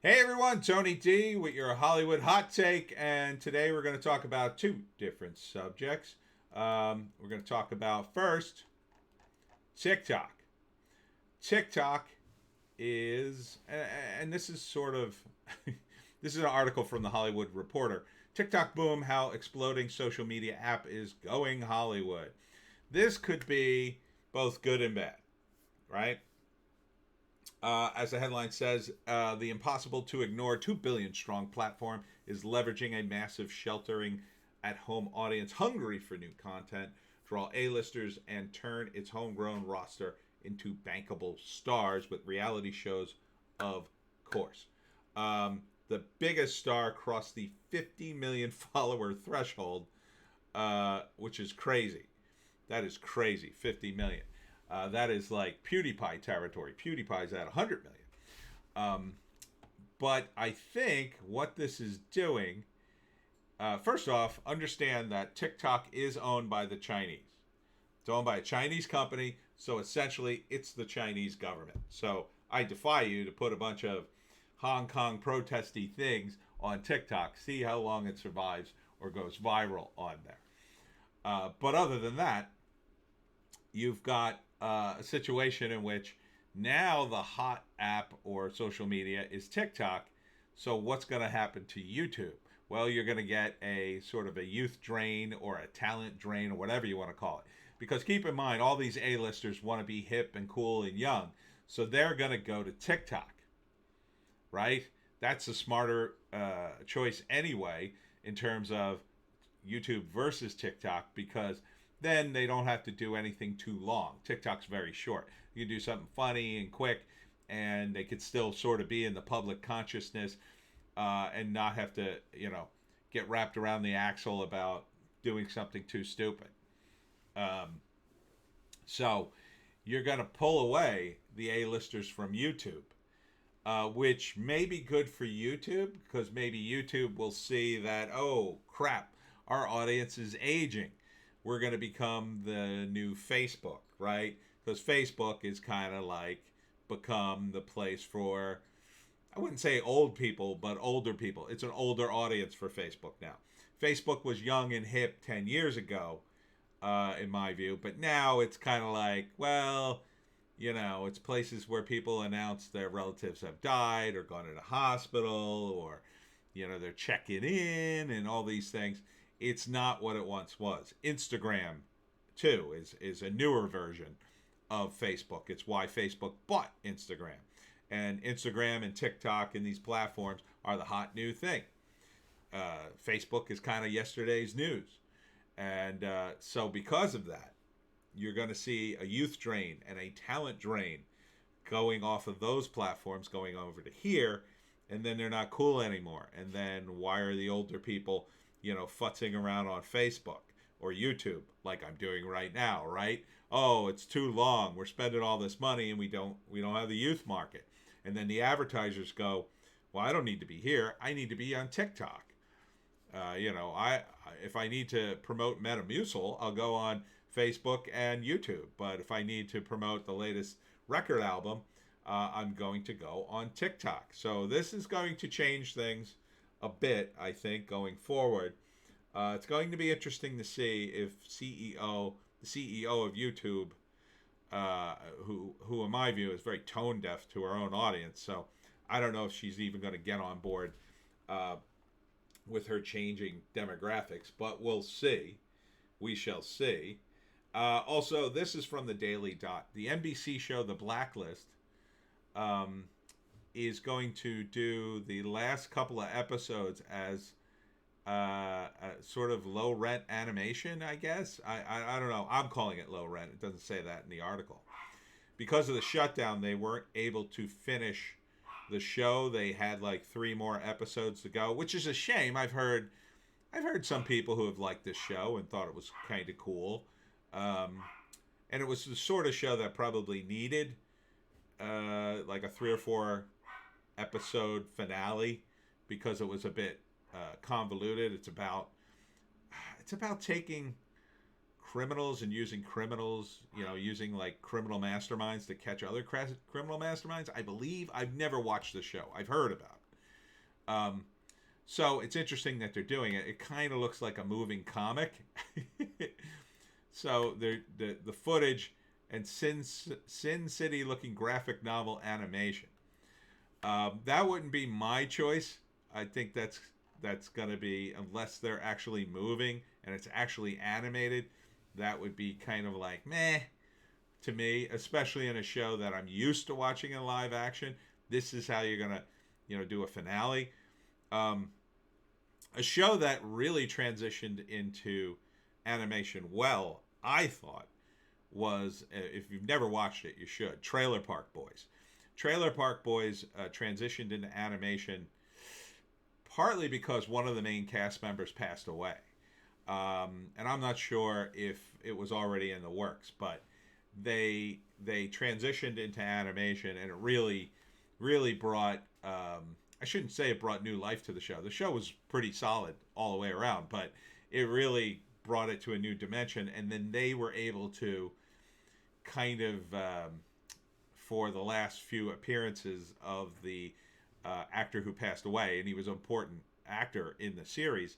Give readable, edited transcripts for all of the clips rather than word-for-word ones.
Hey everyone, Tony D with your Hollywood hot take, and today we're going to talk about two different subjects. We're going to talk about first TikTok. TikTok is, and this is sort of, this is an article from the Hollywood Reporter. TikTok boom: how exploding social media app is going Hollywood. This could be both good and bad, right? As the headline says, the impossible to ignore 2 billion strong platform is leveraging a massive sheltering at home audience hungry for new content, draw A-listers, and turn its homegrown roster into bankable stars with reality shows, of course. The biggest star crossed the 50 million follower threshold, which is crazy. That is crazy. 50 million. That is like PewDiePie territory. PewDiePie's at 100 million. But I think what this is doing, first off, understand that TikTok is owned by the Chinese. It's owned by a Chinese company, so essentially it's the Chinese government. So I defy you to put a bunch of Hong Kong protesty things on TikTok. See how long it survives or goes viral on there. But other than that, you've got a situation in which now the hot app or social media is TikTok. So what's going to happen to YouTube? Well, you're going to get a sort of a youth drain or a talent drain or whatever you want to call it. Because keep in mind, all these A-listers want to be hip and cool and young. So they're going to go to TikTok, right? That's a smarter choice anyway in terms of YouTube versus TikTok, because then they don't have to do anything too long. TikTok's very short. You can do something funny and quick, and they could still sort of be in the public consciousness and not have to, get wrapped around the axle about doing something too stupid. So you're going to pull away the A-listers from YouTube, which may be good for YouTube because maybe YouTube will see that, oh, crap, our audience is aging. We're going to become the new Facebook, right? Because Facebook is kind of like become the place for, I wouldn't say old people, but older people. It's an older audience for Facebook now. Facebook was young and hip 10 years ago, in my view, but now it's kind of like, well, it's places where people announce their relatives have died or gone into hospital, or, they're checking in and all these things. It's not what it once was. Instagram, too, is a newer version of Facebook. It's why Facebook bought Instagram. And Instagram and TikTok and these platforms are the hot new thing. Facebook is kind of yesterday's news. And so because of that, you're going to see a youth drain and a talent drain going off of those platforms, going over to here, and then they're not cool anymore. And then why are the older people futzing around on Facebook or YouTube like I'm doing right now, right? Oh, it's too long. We're spending all this money and we don't have the youth market. And then the advertisers go, well, I don't need to be here. I need to be on TikTok. I if I need to promote Metamucil, I'll go on Facebook and YouTube. But if I need to promote the latest record album, I'm going to go on TikTok. So this is going to change things a bit, I think, going forward. It's going to be interesting to see if the CEO of YouTube, who in my view is very tone deaf to her own audience, so I don't know if she's even going to get on board with her changing demographics, but we'll see. We shall see. Also, this is from the Daily Dot. The NBC show The Blacklist is going to do the last couple of episodes as a sort of low rent animation, I guess. I don't know. I'm calling it low rent. It doesn't say that in the article. Because of the shutdown, they weren't able to finish the show. They had like 3 more episodes to go, which is a shame. I've heard some people who have liked this show and thought it was kind of cool. And it was the sort of show that probably needed like a 3 or 4 episode finale because it was a bit convoluted. It's about taking criminals and using criminals, using like criminal masterminds to catch other criminal masterminds. I believe. I've never watched the show. I've heard about it. Um, so it's interesting that they're doing it. It kind of looks like a moving comic. So the footage and Sin City looking graphic novel animation. That wouldn't be my choice. I think that's gonna be, unless they're actually moving and it's actually animated. That would be kind of like meh to me, especially in a show that I'm used to watching in live action. This is how you're gonna, do a finale. Um, a show that really transitioned into animation well, I thought, was, if you've never watched it, you should. Trailer Park Boys. Trailer Park Boys transitioned into animation partly because one of the main cast members passed away. And I'm not sure if it was already in the works, but they transitioned into animation, and it really brought, I shouldn't say it brought new life to the show. The show was pretty solid all the way around, but it really brought it to a new dimension. And then they were able to kind of, for the last few appearances of the actor who passed away, and he was an important actor in the series,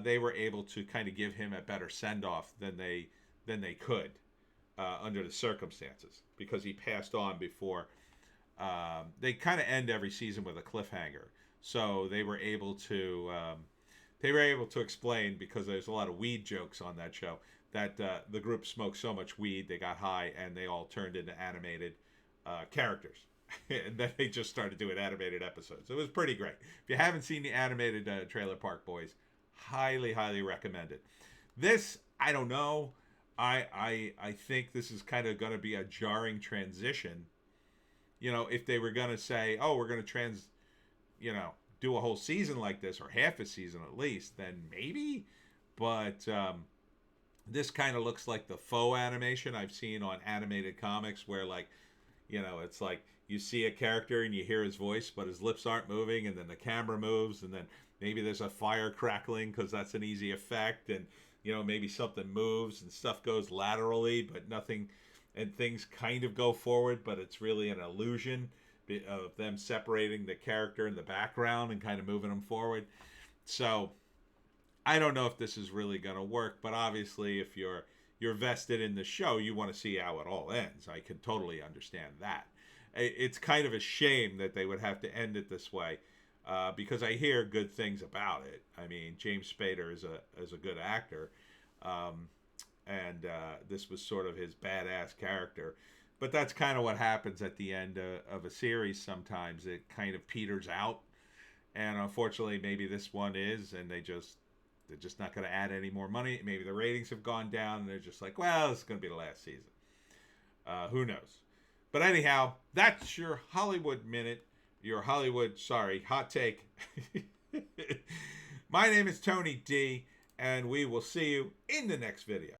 they were able to kind of give him a better send off than they could under the circumstances, because he passed on before. They kind of end every season with a cliffhanger, so they were able to explain, because there's a lot of weed jokes on that show, that the group smoked so much weed they got high and they all turned into animated characters. And then they just started doing animated episodes. It was pretty great. If you haven't seen the animated Trailer Park Boys, highly recommend it. This, I don't know. I think this is kind of going to be a jarring transition. If they were going to say, oh, we're going to do a whole season like this, or half a season at least, then maybe. But this kind of looks like the faux animation I've seen on animated comics, where, like, it's like you see a character and you hear his voice, but his lips aren't moving, and then the camera moves, and then maybe there's a fire crackling because that's an easy effect, and maybe something moves and stuff goes laterally, but nothing, and things kind of go forward, but it's really an illusion of them separating the character in the background and kind of moving them forward. So I don't know if this is really going to work, but obviously if you're vested in the show, you want to see how it all ends. I can totally understand that. It's kind of a shame that they would have to end it this way, because I hear good things about it. I mean, James Spader is a good actor, and this was sort of his badass character. But that's kind of what happens at the end of a series. Sometimes it kind of peters out, and unfortunately, maybe this one is, and they're just not going to add any more money. Maybe the ratings have gone down, and they're just like, well, it's going to be the last season. Who knows? But anyhow, that's your Hollywood Minute. Your hot take. My name is Tony D, and we will see you in the next video.